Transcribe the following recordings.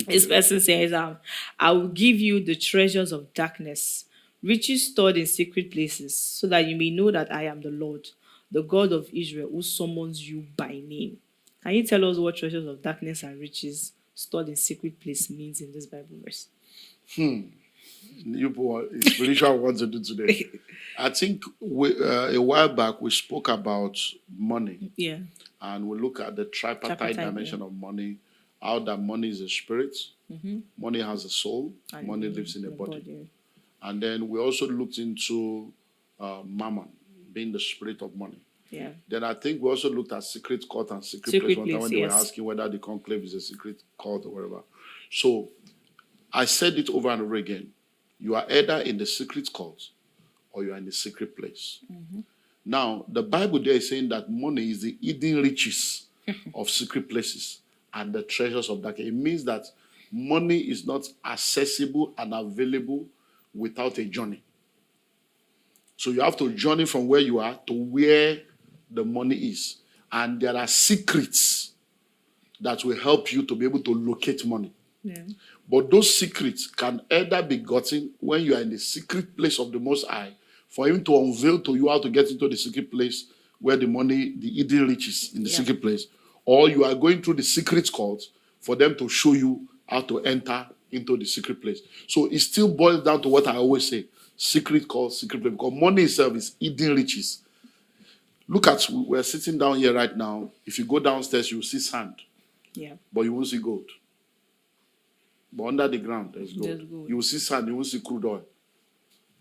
This person says, I will give you the treasures of darkness, riches stored in secret places, so that you may know that I am the Lord, the God of Israel, who summons you by name. Can you tell us what treasures of darkness and riches stored in secret place means in this Bible verse? You people, spiritual want to do today. I think a while back we spoke about money. Yeah. And we look at the tripartite dimension of money, how that money is a spirit, money has a soul, and money lives in a body. And then we also looked into mammon, being the spirit of money. Yeah. Then I think we also looked at secret court and secret place. One time when they were asking whether the conclave is a secret court or whatever. So I said it over and over again. You are either in the secret court or you are in the secret place. Now, the Bible there is saying that money is the hidden riches of secret places and the treasures of darkness. It means that money is not accessible and available without a journey. So you have to journey from where you are to where the money is. And there are secrets that will help you to be able to locate money. Yeah. But those secrets can either be gotten when you are in the secret place of the Most High, for him to unveil to you how to get into the secret place where the money, the hidden riches in the secret place, or you are going through the secret court for them to show you how to enter into the secret place. So it still boils down to what I always say, secret court, secret place, because money itself is hidden riches. Look at, we're sitting down here right now. If you go downstairs, you'll see sand. Yeah. But you won't see gold. But under the ground, there's gold. You will see sand, you won't see crude oil.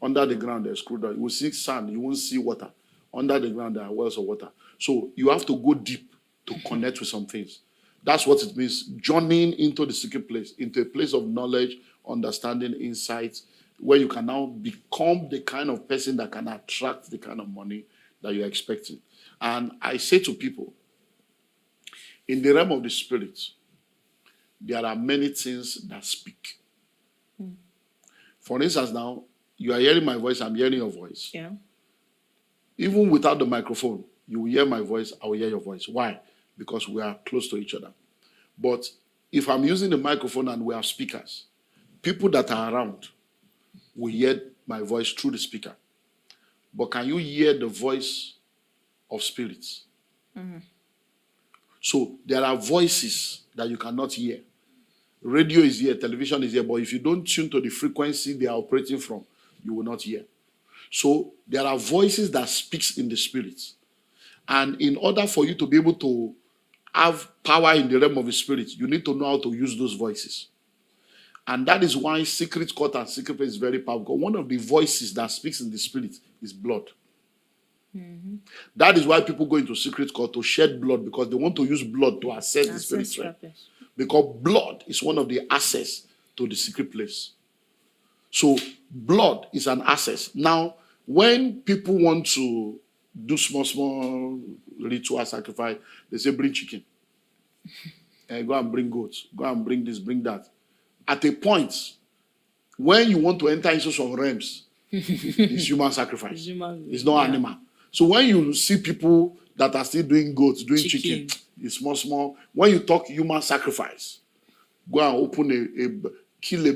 Under the ground, there's crude oil. You will see sand, you won't see water. Under the ground, there are wells of water. So you have to go deep to connect with some things. That's what it means, journeying into the secret place, into a place of knowledge, understanding, insight, where you can now become the kind of person that can attract the kind of money that you're expecting. And I say to people, in the realm of the spirit, there are many things that speak. For instance, now, you are hearing my voice, I'm hearing your voice. Yeah. Even without the microphone, you will hear my voice, I will hear your voice. Why? Because we are close to each other. But if I'm using the microphone and we have speakers, people that are around will hear my voice through the speaker. But can you hear the voice of spirits? So there are voices that you cannot hear. Radio is here, television is here, but if you don't tune to the frequency they are operating from, you will not hear. So there are voices that speaks in the spirit. And in order for you to be able to have power in the realm of the spirit, you need to know how to use those voices. And that is why secret court and secret place is very powerful. One of the voices that speaks in the spirit is blood. That is why people go into secret court to shed blood, because they want to use blood to access the spirit realm. Because blood is one of the access to the secret place. So blood is an access. Now, when people want to do small ritual sacrifice, they say bring chicken. And go and bring goats. Go and bring this, bring that. At a point, when you want to enter into some realms, it's human sacrifice. It's not animal. So when you see people that are still doing goats, doing chicken, it's small. When you talk human sacrifice, go and open kill a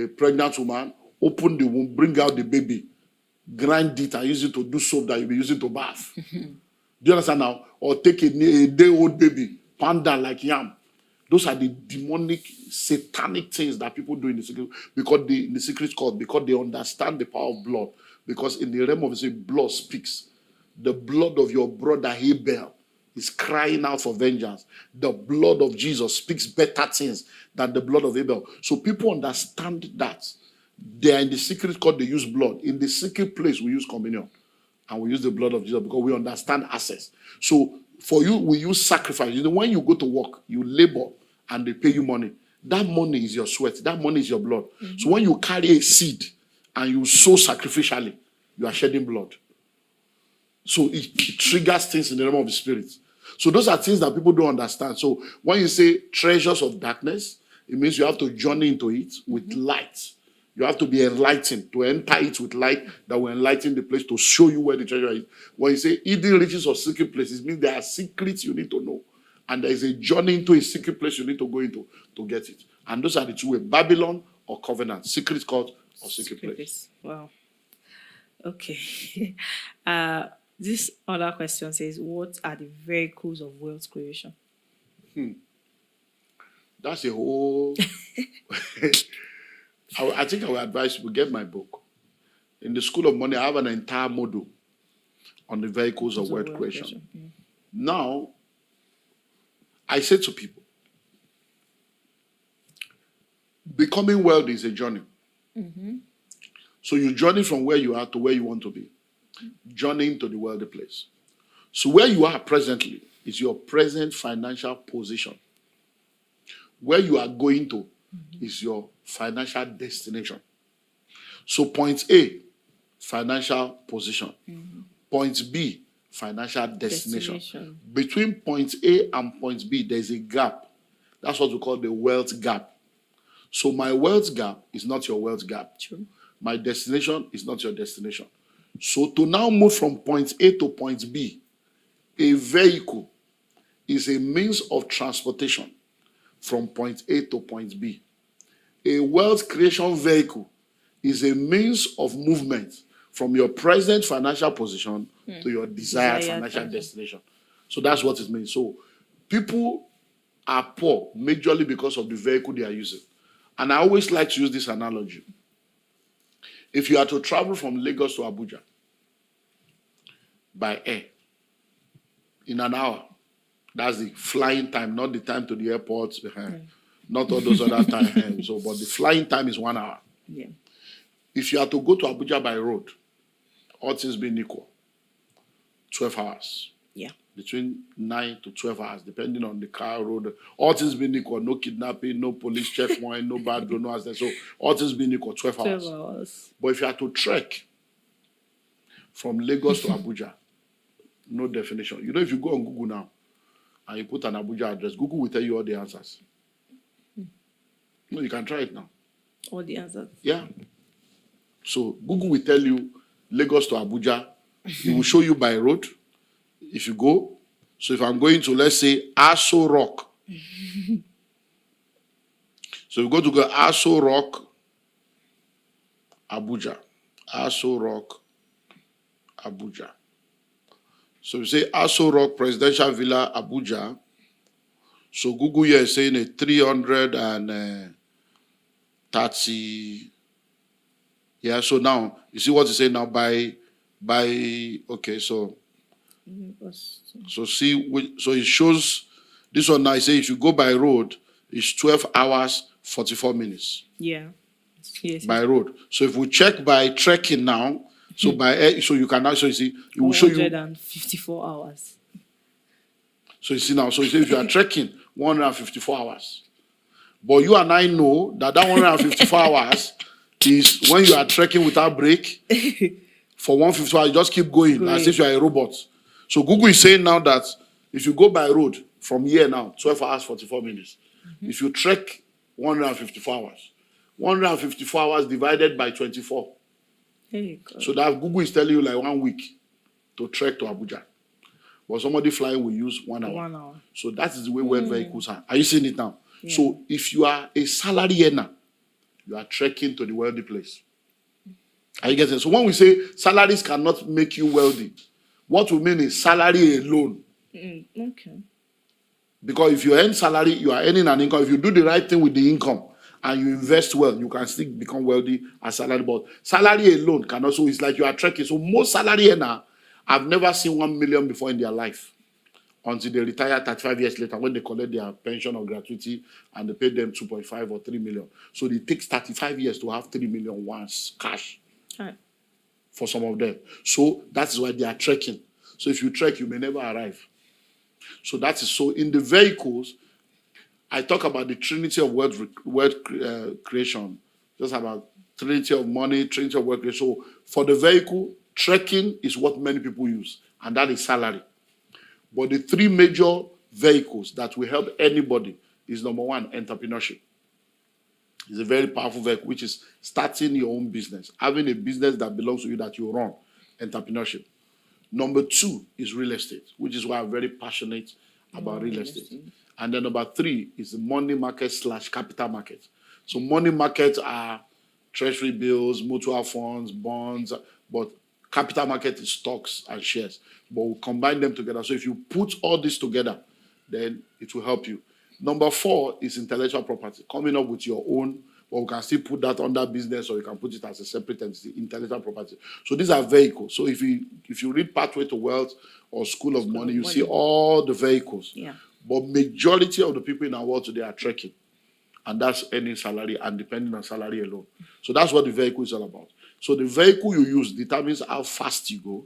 pregnant woman, open the womb, bring out the baby, grind it and use it to do soap that you'll be using to bath. Do you understand now? Or take a day-old baby, pound down like yam. Those are the demonic, satanic things that people do in the secret, in the secret court, because they understand the power of blood. Because in the realm of the blood speaks. The blood of your brother Abel is crying out for vengeance. The blood of Jesus speaks better things than the blood of Abel. So people understand that. They are in the secret court, they use blood. In the secret place, we use communion. And we use the blood of Jesus because we understand access. So for you, we use sacrifice. You know, when you go to work, you labor and they pay you money. That money is your sweat. That money is your blood. So when you carry a seed and you sow sacrificially, you are shedding blood. So it triggers things in the realm of the spirit. So those are things that people don't understand. So when you say treasures of darkness, it means you have to journey into it with light. You have to be enlightened, to enter it with light that will enlighten the place to show you where the treasure is. When you say hidden riches or secret places, it means there are secrets you need to know. And there is a journey into a secret place you need to go into to get it. And those are the two ways: Babylon or covenant, secret court or secret place. Wow. Okay. This other question says, what are the vehicles of wealth creation? That's a whole. I think I will advise people get my book. In the School of Money, I have an entire module on the vehicles of wealth creation. Now, I say to people, becoming wealthy is a journey. So you journey from where you are to where you want to be, journeying to the wealthy place. So where you are presently is your present financial position. Where you are going to is your financial destination. So point A, financial position. Point B, financial destination. Between point A and point B, there's a gap. That's what we call the wealth gap. So my wealth gap is not your wealth gap. True. My destination is not your destination. So to now move from point A to point B, a vehicle is a means of transportation from point A to point B. A wealth creation vehicle is a means of movement from your present financial position to your desired financial destination. So that's what it means. So people are poor majorly because of the vehicle they are using. And I always like to use this analogy. If you are to travel from Lagos to Abuja by air in an hour, that's the flying time, not the time to the airport, not all those other times. But the flying time is 1 hour. Yeah. If you are to go to Abuja by road, all things being equal, 12 hours. Yeah. Between 9 to 12 hours, depending on the car road. All things being equal, no kidnapping, no police checkpoint, no bad road, no accident. So all things being equal, 12 hours. 12 hours. But if you are to trek from Lagos to Abuja, no definition. You know, if you go on Google now and you put an Abuja address, Google will tell you all the answers. No, you can try it now. All the answers. Yeah. So Google will tell you Lagos to Abuja. It will show you by road if you go. So if I'm going to, let's say, Aso Rock. So we go to Aso Rock, Abuja. Aso Rock, Abuja. So we say Aso Rock Presidential Villa, Abuja. So Google here is saying a 330. Yeah, so now, you see what it's saying now by okay, so see, so it shows, this one now, I say if you go by road, it's 12 hours, 44 minutes. Yeah. Yes. By road. So if we check by trekking now, so by air, so you can actually see, it will show you 154 hours. So you see now, so you say if you are trekking, 154 hours. But you and I know that 154 hours is when you are trekking without break. For 154 hours, you just keep going as if you are a robot. So Google is saying now that if you go by road from here now, 12 hours, 44 minutes. If you trek 154 hours, 154 hours divided by 24. Hey, so that Google is telling you like 1 week to trek to Abuja. But somebody flying will use 1 hour. 1 hour. So that is the way wealth vehicles are. Are you seeing it now? Yeah. So if you are a salary earner, you are trekking to the wealthy place. Are you getting it? So when we say salaries cannot make you wealthy, what we mean is salary alone. Okay. Because if you earn salary, you are earning an income. If you do the right thing with the income and you invest well, you can still become wealthy as salary. But salary alone can also, it's like you are trekking. So most salary earner have never seen 1 million before in their life until they retire 35 years later when they collect their pension or gratuity and they pay them 2.5 or 3 million. So it takes 35 years to have 3 million once cash. Right. For some of them. So that is why they are trekking. So if you trek, you may never arrive. So that is so in the vehicles, I talk about the trinity of wealth creation. Just about trinity of money, trinity of wealth creation. So for the vehicle, trekking is what many people use, and that is salary. But the three major vehicles that will help anybody is number one, entrepreneurship. It's a very powerful vehicle, which is starting your own business, having a business that belongs to you that you run, entrepreneurship. Number two is real estate, which is why I'm very passionate about real estate. And then number 3 is the money market / capital market. So money markets are treasury bills, mutual funds, bonds, but capital market is stocks and shares. But we combine them together. So if you put all this together, then it will help you. Number 4 is intellectual property, coming up with your own, but we can still put that under business, or you can put it as a separate entity, intellectual property. So these are vehicles. So if you read Pathway to Wealth or School of Money, you see all the vehicles. Yeah. But majority of the people in our world today are trekking, and that's earning salary and depending on salary alone. So that's what the vehicle is all about. So the vehicle you use determines how fast you go,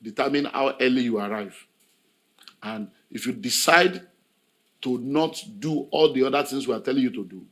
determine how early you arrive. And if you decide to not do all the other things we are telling you to do,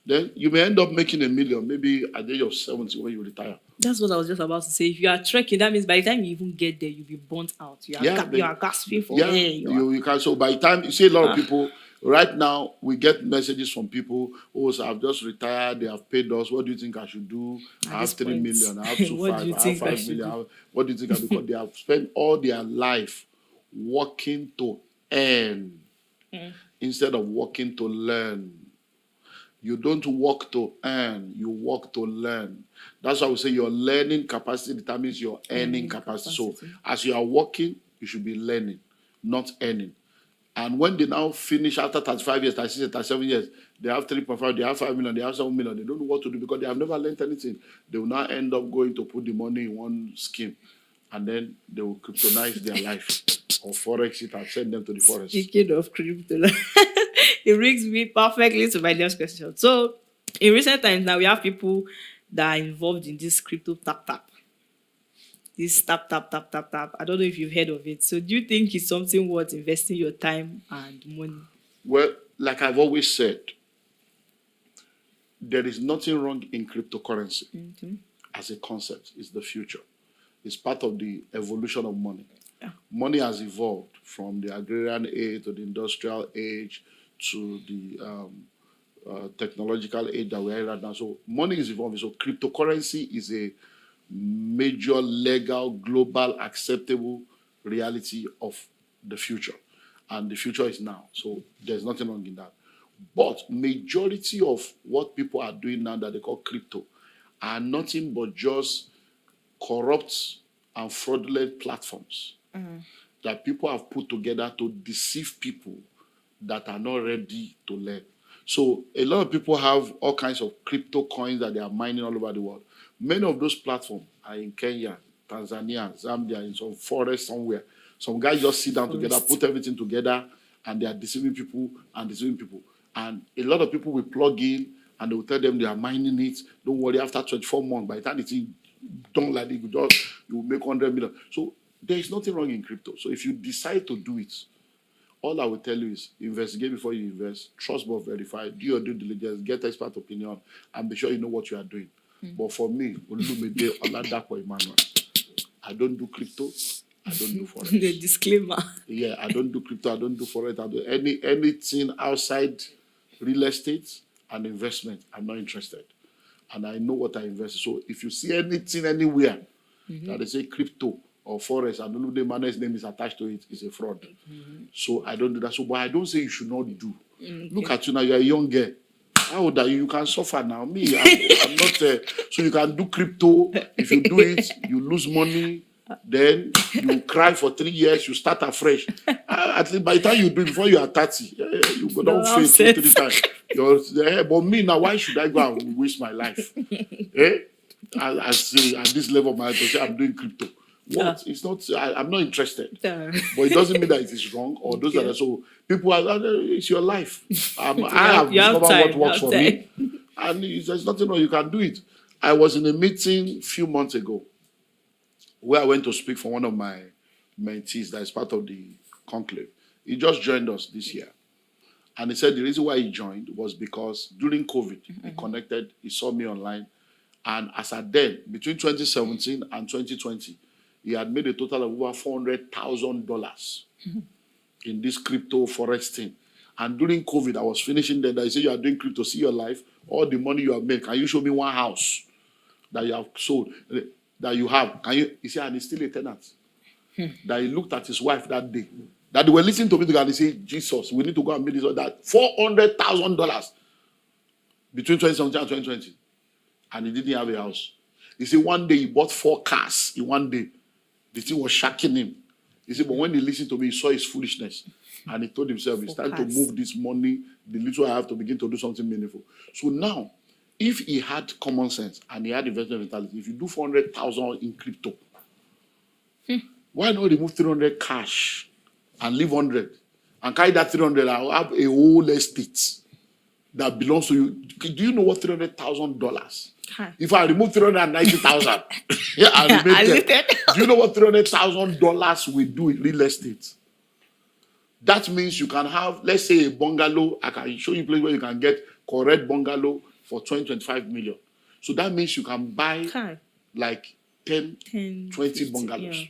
then you may end up making $1 million, maybe at the age of 70 when you retire. That's what I was just about to say. If you are trekking, that means by the time you even get there, you'll be burnt out. You are gasping for air. You can. So by the time you see a lot of people right now, we get messages from people who say, "I've just retired. They have paid us. What do you think I should do? I have 3 million. I have 2.5. I have 5 million. What do you think? Because they have spent all their life working to earn instead of working to learn. You don't work to earn, you work to learn. That's why we say your learning capacity determines your earning capacity. So as you are working, you should be learning, not earning. And when they now finish after 35 years, 36 years, 37 years, they have 3.5, they have 5 million, they have 7 million. They don't know what to do because they have never learned anything. They will now end up going to put the money in one scheme. And then they will kryptonize their life or forex it and send them to the forest. Speaking of crypto, it brings me perfectly to my next question. So, in recent times now, we have people that are involved in this crypto tap. This tap. I don't know if you've heard of it. So, do you think it's something worth investing your time and money? Well, like I've always said, there is nothing wrong in cryptocurrency as a concept. It's the future. It's part of the evolution of money. Yeah. Money has evolved from the agrarian age to the industrial age to the technological age that we're in right now. So money is evolving. So cryptocurrency is a major legal, global, acceptable reality of the future. And the future is now. So there's nothing wrong in that. But majority of what people are doing now that they call crypto are nothing but just corrupt and fraudulent platforms that people have put together to deceive people that are not ready to learn. So a lot of people have all kinds of crypto coins that they are mining all over the world. Many of those platforms are in Kenya, Tanzania, Zambia, in some forest somewhere. Some guys just sit down together, put everything together, and they are deceiving people. And a lot of people will plug in and they will tell them they are mining it. Don't worry, after 24 months, by the time it's done like it, you will make 100 million. So there is nothing wrong in crypto. So if you decide to do it, all I will tell you is investigate before you invest, trust but verify, do your due diligence, get expert opinion, and be sure you know what you are doing. But for me, Olumide Oladapo Emmanuel, I don't do crypto, I don't do forex. The disclaimer. Yeah, I don't do crypto, I don't do forex, I do anything outside real estate and investment. I'm not interested. And I know what I invest in. So if you see anything anywhere that they say crypto or forex, and Olumide Emmanuel's name is attached to it, it's a fraud. So I don't do that. So, but I don't say you should not do. Look at you now, you're a young girl. How old are you? You can suffer now. Me, I'm not. So you can do crypto. If you do it, you lose money. Then you cry for 3 years. You start afresh. At least by the time you do it, before you are 30, you go down fail 2-3 times. But me now, why should I go and waste my life? I say at this level of my life, I say I'm doing crypto. What? It's not. I'm not interested. But it doesn't mean that it is wrong. Or those that are so people are. It's your life. I have discovered what works for me, and there's nothing wrong. You can do it. I was in a meeting a few months ago where I went to speak for one of my mentees that is part of the conclave. He just joined us this year, and he said the reason why he joined was because during COVID he connected. He saw me online, and as at then between 2017 and 2020. He had made a total of over $400,000 in this crypto forex thing. And during COVID, I was finishing that. I said, you are doing crypto, see your life, all the money you have made. Can you show me one house that you have sold, that you have? Can you? He said, and he's still a tenant. That he looked at his wife that day that they were listening to me and they say, Jesus, we need to go and make this or that. $400,000 between 2017 and 2020. And he didn't have a house. He said one day he bought 4 cars in one day. The thing was shocking him. He said, but when he listened to me, he saw his foolishness. And he told himself, it's time to move this money, the little I have, to begin to do something meaningful. So now, if he had common sense and he had investment mentality, if you do 400,000 in crypto, why not remove 300 cash and leave 100? And carry that 300 and have a whole estate that belongs to you. Do you know what $300,000? If I remove 390,000, yeah, I remain 10. Do you know what $300,000 will do in real estate? That means you can have, let's say, a bungalow. I can show you a place where you can get correct bungalow for 20-25 million. So that means you can buy like 10 20 50, bungalows. Yeah.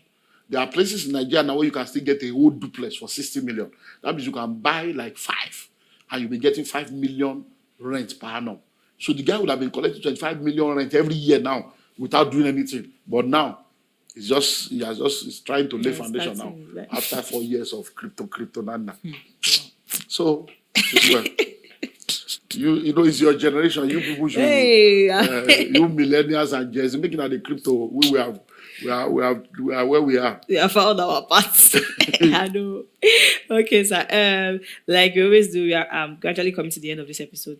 There are places in Nigeria now where you can still get a whole duplex for 60 million. That means you can buy like 5 and you'll be getting 5 million rent per annum. So the guy would have been collecting 25 million rent every year now without doing anything. But now, he's trying to lay foundation now after 4 years of crypto, nana. So, well, you know, it's your generation. You people should, you millennials and Gen Z, making at the crypto, we are where we are. We have found our paths. I know. Okay, sir. Like we always do, we are gradually coming to the end of this episode.